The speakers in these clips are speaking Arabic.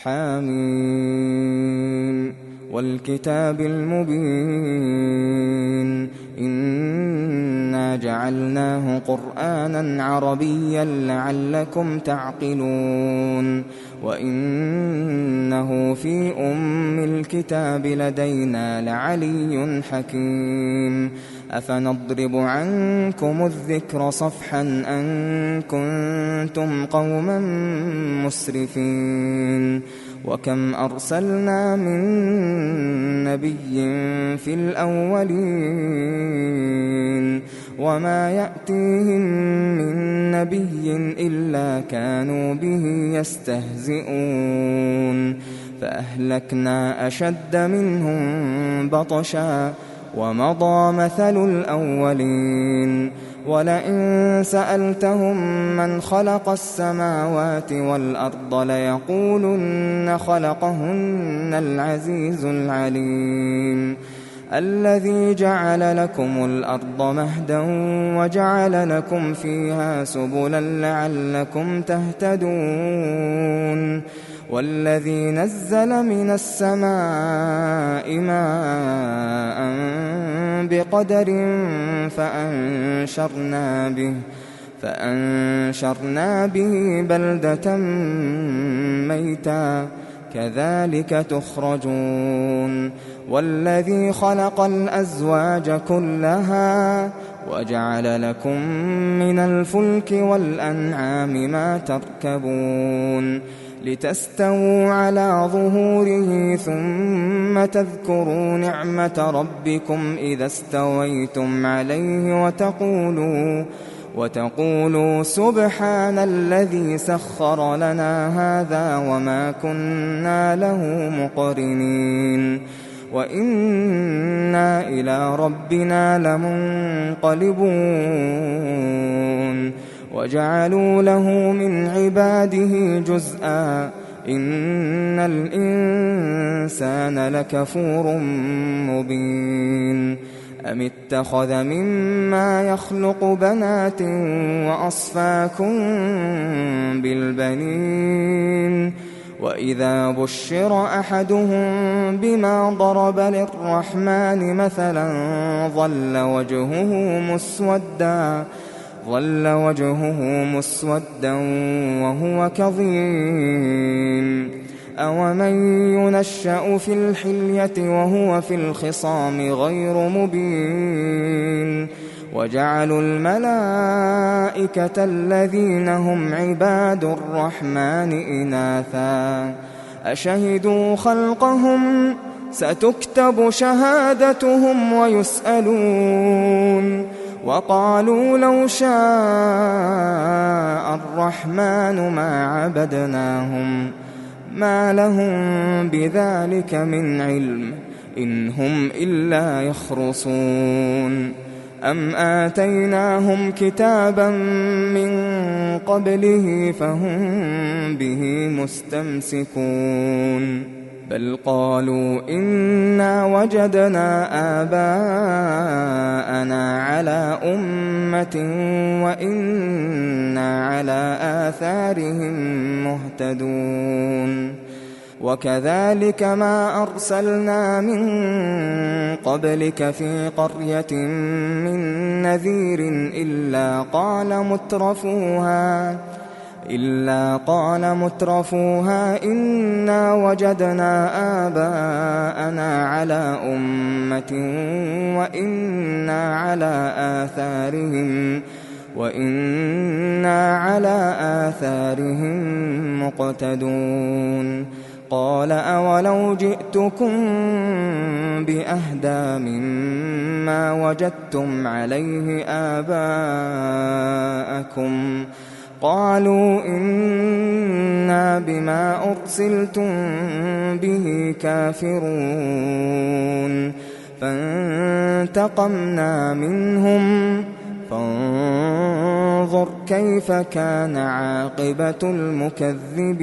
حاميم والكتاب المبين إنا جعلناه قرآنا عربيا لعلكم تعقلون وإنه في أم الكتاب لدينا لعلي حكيم أفنضرب عنكم الذكر صفحا أن كنتم قوما مسرفين وكم أرسلنا من نبي في الأولين وما يأتيهم من نبي إلا كانوا به يستهزئون فأهلكنا أشد منهم بطشا ومضى مثل الأولين ولئن سألتهم من خلق السماوات والأرض ليقولن خلقهن العزيز العليم الذي جعل لكم الأرض مهدا وجعل لكم فيها سبلا لعلكم تهتدون والذي نزل من السماء ماء بقدر فأنشرنا به بلدة ميتا كذلك تخرجون والذي خلق الأزواج كلها وجعل لكم من الفلك والأنعام ما تركبون لتستووا على ظهوره ثم تذكروا نعمة ربكم إذا استويتم عليه وتقولوا سبحان الذي سخر لنا هذا وما كنا له مقرنين وإنا إلى ربنا لمنقلبون وجعلوا له من عباده جزءا إن الإنسان لكفور مبين أم اتخذ مما يخلق بنات وأصفاكم بالبنين وإذا بشر أحدهم بما ضرب للرحمن مثلا ظل وجهه مسودا وهو كظيم أومن ينشأ في الحلية وهو في الخصام غير مبين وجعلوا الملائكة الذين هم عباد الرحمن إناثا أشهدوا خلقهم ستكتب شهادتهم ويسألون وقالوا لو شاء الرحمن ما عبدناهم ما لهم بذلك من علم إن هم إلا يخرصون أم آتيناهم كتابا من قبله فهم به مستمسكون بل قالوا إنا وجدنا آباءنا على أمة وإنا على آثارهم مهتدون وكذلك ما أرسلنا من قبلك في قرية من نذير إلا قال مترفوها إنا وجدنا آباءنا على أمة وإنا على آثارهم مقتدون قال أولو جئتكم بأهدى مما وجدتم عليه آباءكم قالوا إنا بما أرسلتم به كافرون فانتقمنا منهم فانظر كيف كان عاقبة المكذبين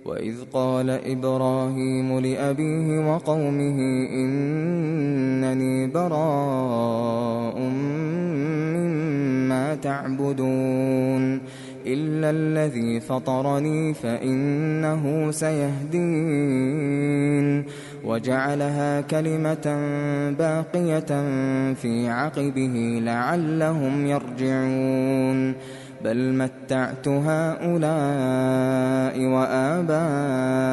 وإذ قال إبراهيم لأبيه وقومه إنني براء مما تعبدون إلا الذي فطرني فإنه سيهدين وجعلها كلمة باقية في عقبه لعلهم يرجعون بل متعت هؤلاء وآباءهم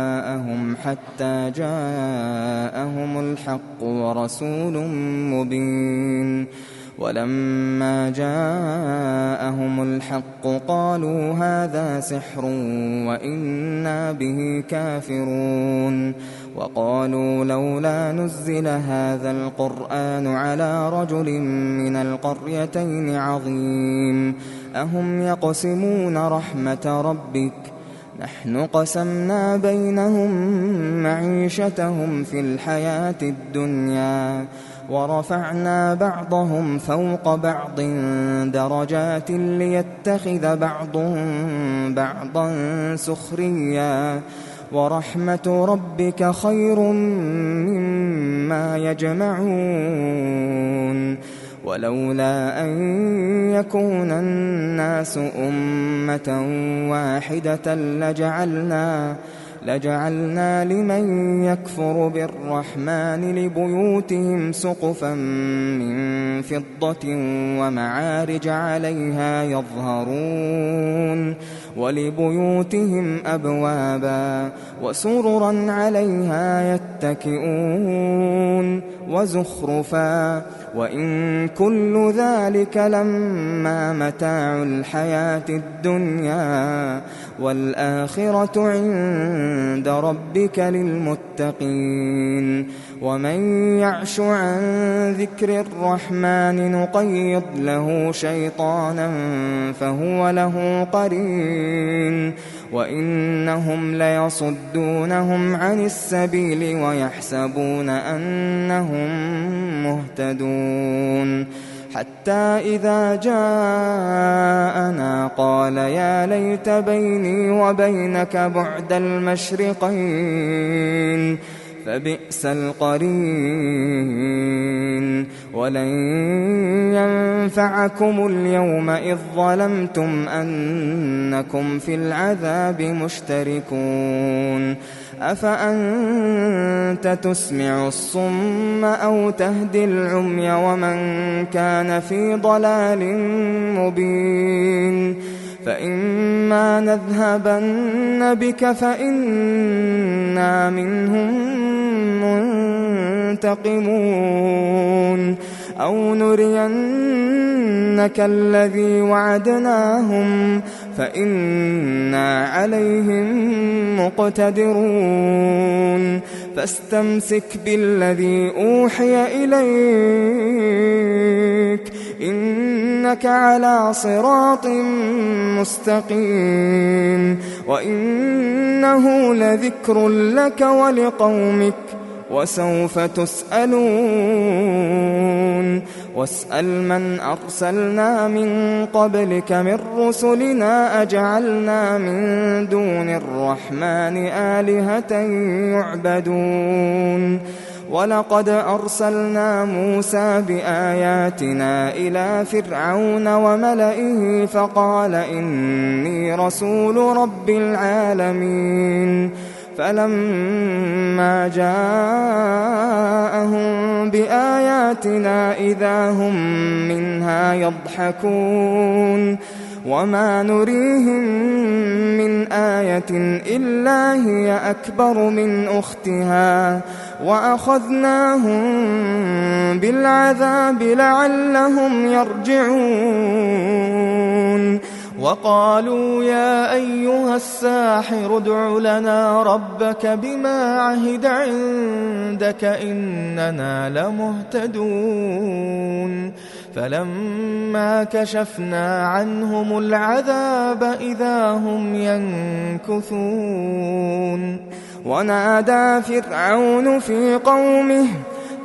حتى جاءهم الحق ورسول مبين ولما جاءهم الحق قالوا هذا سحر وإنا به كافرون وقالوا لولا نزل هذا القرآن على رجل من القريتين عظيم أهم يقسمون رحمة ربك نحن قسمنا بينهم معيشتهم في الحياة الدنيا ورفعنا بعضهم فوق بعض درجات ليتخذ بعضهم بعضا سخريا ورحمة ربك خير مما يجمعون ولولا أن يكون الناس أمة واحدة لجعلنا لمن يكفر بالرحمن لبيوتهم سقفا من فضة ومعارج عليها يظهرون ولبيوتهم أبوابا وسررا عليها يتكئون وزخرفا وإن كل ذلك لما متاع الحياة الدنيا والآخرة عند ربك للمتقين ومن يعش عن ذكر الرحمن نقيض له شيطانا فهو له قرين وإنهم ليصدونهم عن السبيل ويحسبون أنهم مهتدون حتى إذا جاءنا قال يا ليت بيني وبينك بعد المشرقين فبئس القرين ولن ينفعكم اليوم إذ ظلمتم أنكم في العذاب مشتركون أفأنت تسمع الصم أو تهدي العمي ومن كان في ضلال مبين فإما نذهبن بك فإنا منهم منتقمون أو نرينك الذي وعدناهم فإنا عليهم مقتدرون فاستمسك بالذي أوحي إليك إنك على صراط مستقيم وإنه لذكر لك ولقومك وسوف تسألون واسأل من أرسلنا من قبلك من رسلنا أجعلنا من دون الرحمن آلهة يعبدون ولقد أرسلنا موسى بآياتنا إلى فرعون وملئه فقال إني رسول رب العالمين فلما جاءهم بآياتنا إذا هم منها يضحكون وما نريهم من آية إلا هي أكبر من أختها وأخذناهم بالعذاب لعلهم يرجعون وقالوا يا أيها الساحر ادع لنا ربك بما عهد عندك إننا لمهتدون فلما كشفنا عنهم العذاب إذا هم ينكثون ونادى فرعون في قومه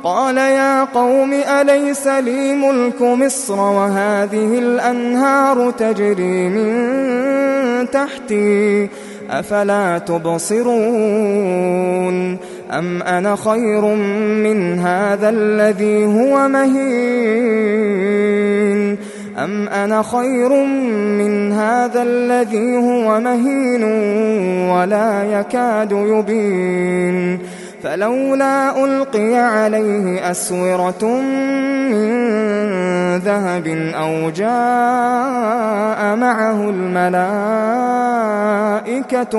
قال يا قوم أليس لي ملك مصر وهذه الأنهار تجري من تحتي أفلا تبصرون أم أنا خير من هذا الذي هو مهين أم أنا خير من هذا الذي هو مهين ولا يكاد يبين فلولا ألقي عليه أسورة من ذهب أو جاء معه الملائكة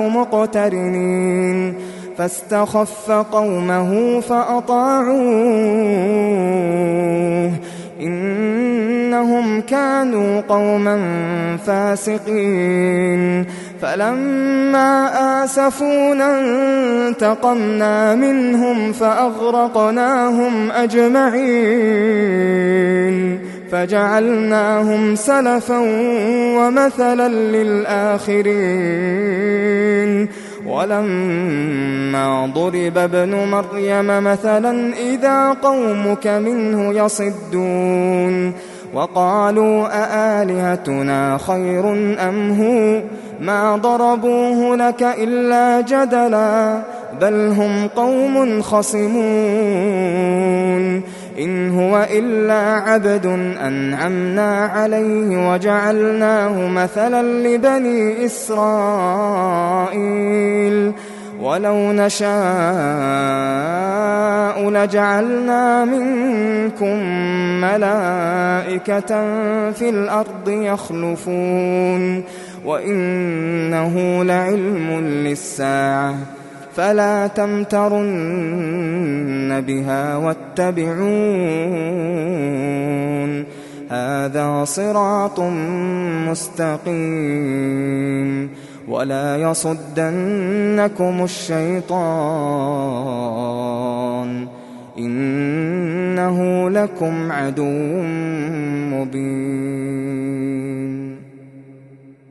مقترنين فاستخف قومه فأطاعوه إنهم كانوا قوما فاسقين فلما آسفونا انتقمنا منهم فأغرقناهم أجمعين فجعلناهم سلفا ومثلا للآخرين ولما ضرب ابن مريم مثلا إذا قومك منه يصدون وقالوا أآلهتنا خير أم هو ما ضربوه لك إلا جدلا بل هم قوم خصمون إن هو إلا عبد أنعمنا عليه وجعلناه مثلا لبني إسرائيل ولو نشاء لجعلنا منكم ملائكة في الأرض يخلفون وإنه لعلم للساعة فلا تمترن بها واتبعون هذا صراط مستقيم ولا يصدنكم الشيطان إنه لكم عدو مبين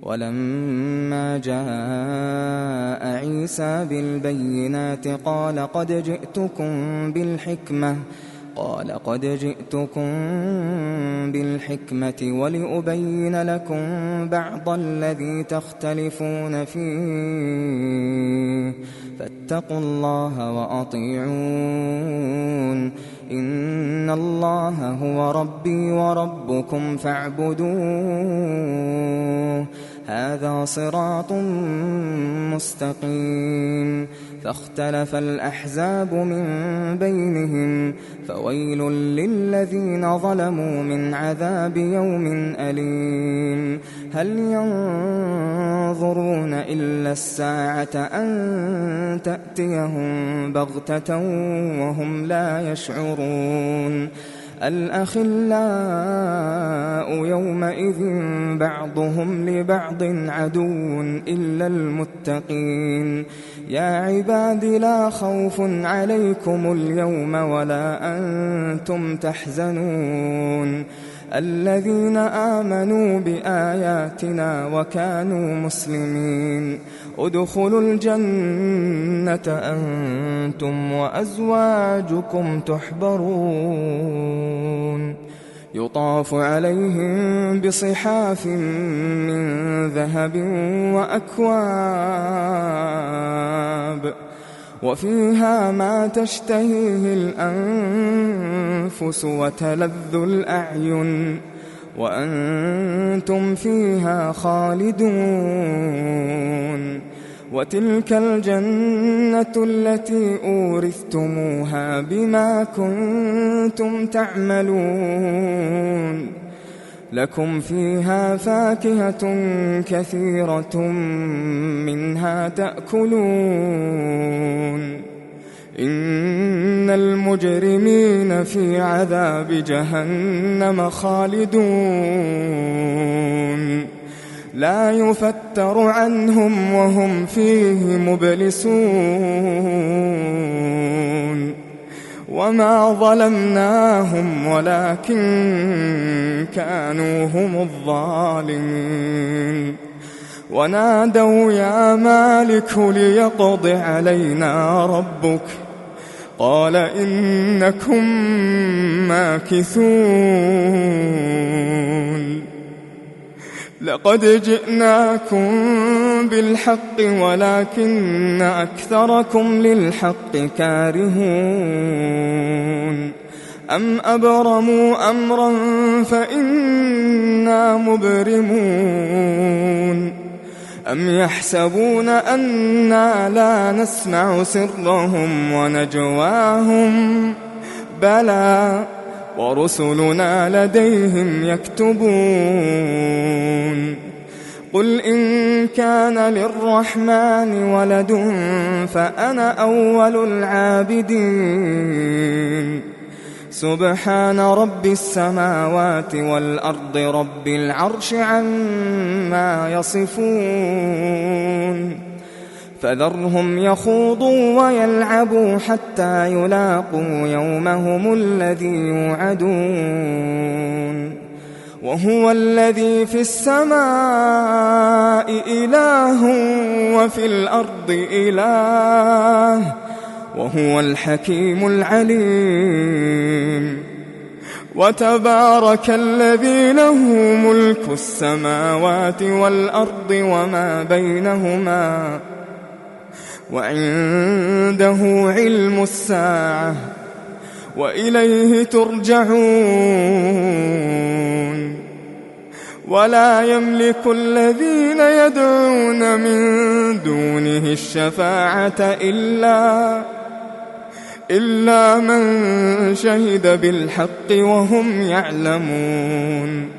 ولما جاء عيسى بالبينات قال قد جئتكم بالحكمة ولأبين لكم بعض الذي تختلفون فيه فاتقوا الله وأطيعون إن الله هو ربي وربكم فاعبدوه هذا صراط مستقيم فاختلف الأحزاب من بينهم فويل للذين ظلموا من عذاب يوم أليم هل ينظرون إلا الساعة أن تأتيهم بغتة وهم لا يشعرون الأخلاء يومئذ بعضهم لبعض عدو إلا المتقين يا عباد لا خوف عليكم اليوم ولا أنتم تحزنون الذين آمنوا بآياتنا وكانوا مسلمين ادخلوا الجنة أنتم وأزواجكم تحبرون يطاف عليهم بصحاف من ذهب وأكواب وفيها ما تشتهيه الأنفس وتلذ الأعين وأنتم فيها خالدون وتلك الجنة التي أورثتموها بما كنتم تعملون لكم فيها فاكهة كثيرة منها تأكلون إن المجرمين في عذاب جهنم خالدون لا يفتر عنهم وهم فيه مبلسون وما ظلمناهم ولكن كانوا هم الظالمين ونادوا يا مالك ليقض علينا ربك قال إنكم ماكثون لقد جئناكم بالحق ولكن أكثركم للحق كارهون أم أبرموا أمرا فإنا مبرمون أم يحسبون أنا لا نسمع سرهم ونجواهم بلى ورسلنا لديهم يكتبون قل إن كان للرحمن ولد فأنا أول العابدين سبحان رب السماوات والأرض رب العرش عما يصفون فذرهم يخوضوا ويلعبوا حتى يلاقوا يومهم الذي يوعدون وهو الذي في السماء إله وفي الأرض إله وهو الحكيم العليم وتبارك الذي له ملك السماوات والأرض وما بينهما وعنده علم الساعة وإليه ترجعون ولا يملك الذين يدعون من دونه الشفاعة إلا من شهد بالحق وهم يعلمون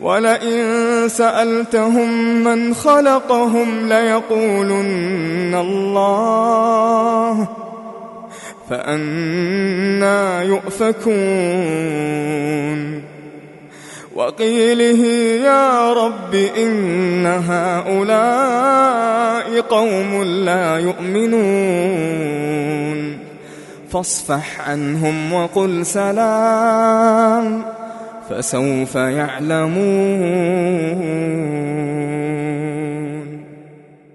ولئن سألتهم من خلقهم ليقولن الله فأنى يؤفكون وقيله يا رب إن هؤلاء قوم لا يؤمنون فاصفح عنهم وقل سلام فسوف يعلمون.